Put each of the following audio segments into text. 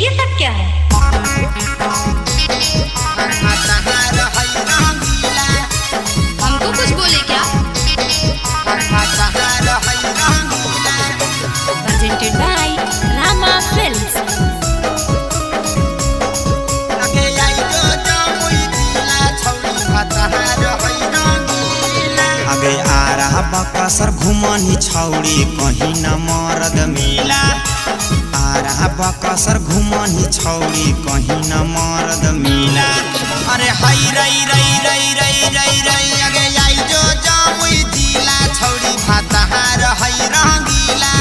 ये सब क्या है? हमको कुछ बोले क्या? Presented by Rama Films. अबे आ रहा बकसर घुमनी छौड़ी कहीं न मरद मिला। आ रहा बकसर घुमनी छौड़ी कहीं न मरद मिला। अरे हई रई रई रई रई रई रई अगे आई जो जामुई जिला छौड़ी भाताहार हई रंगीला।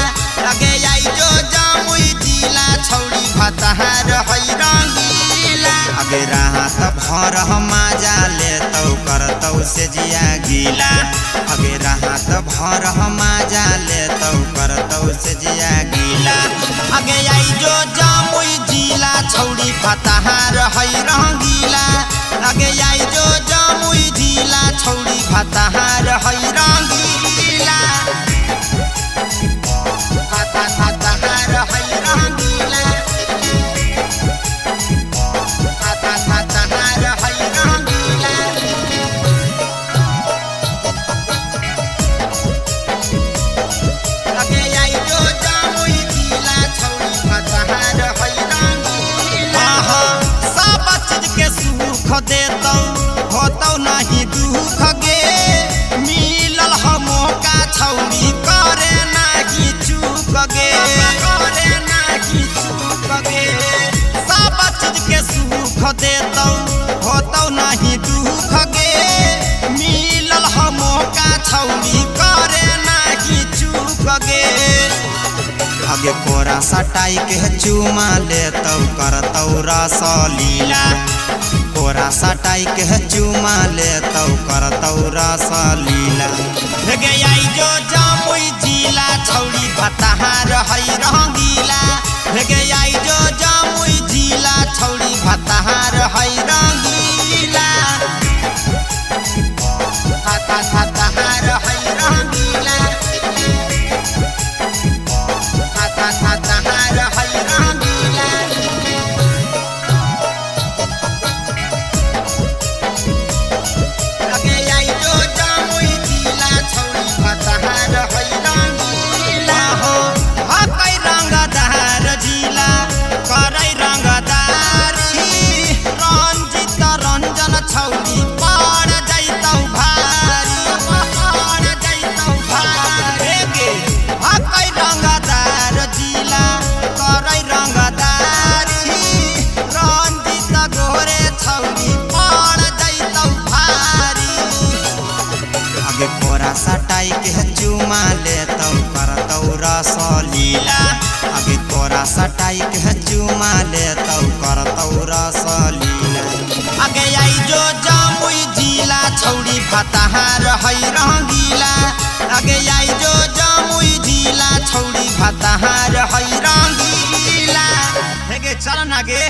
अगे आई जो जामुई जिला छौड़ी भाताहार हई रंगीला। अगे राहत भर मजा ले तौ करतौ से जिया गीला। अगे राहत भर मजा ले तौ करतौ से जिया गीला। अगे आई जो जामुई जिला छौड़ी भाताहार हई रंगीला। अगे आई जो जामुई जिला छौड़ी भाताहार हई रंगीला। भाताहार हई रंगीला। भाताहार हई रंगीला। अगे आई जो जामुई जिला छौड़ी भाताहार हई रंगीला। सब चीज के सुख देतौ होतौ नहीं दुख गे। मिलल हम मौका छौड़ी करे नहीं चूक गे। करे नहीं चूक गे। सब चीज के सुख देतौ होतौ नहीं दुख गे। मिलल हम मौका छौड़ी करे नहीं चूक गे। अगे कोरा सटाई के चुमा लेतौ करतौ रसलीला। कोरा सटाई के चुमा लेतौ करतौ रसलीला। गे आई जो जामुई जिला छौड़ी भाताहार हई रंगीला। गे आई जो जामुई जिला छौड़ी भाताहार हई रंगीला। भाताहार हई रंगीला। भाताहार हई रंगीला। अगे आई जो जामुई जिला छौड़ी भाताहार हई रंगीला। हो हकै रंगदार जिला करै रंगदारी। रंजित रंजन छौड़ी पड़ जैतौ भारी। पड़ जैतौ भारी गे हकै रंगदार जिला करै रंगदारी। रंजित गोरे छौड़ी पड़ जैतौ भारी। अगे कोरा सटाई के चुमा लेतौ करतौ रसलीला। अगे कोरा सटाई के चुमा लेतौ करतौ रसलीला। अगे आई जो जामुई जिला छौड़ी भाताहार हई रंगीला। अगे आई जो जामुई जिला छौड़ी भाताहार हई रंगीला। हे गे चल ना गे।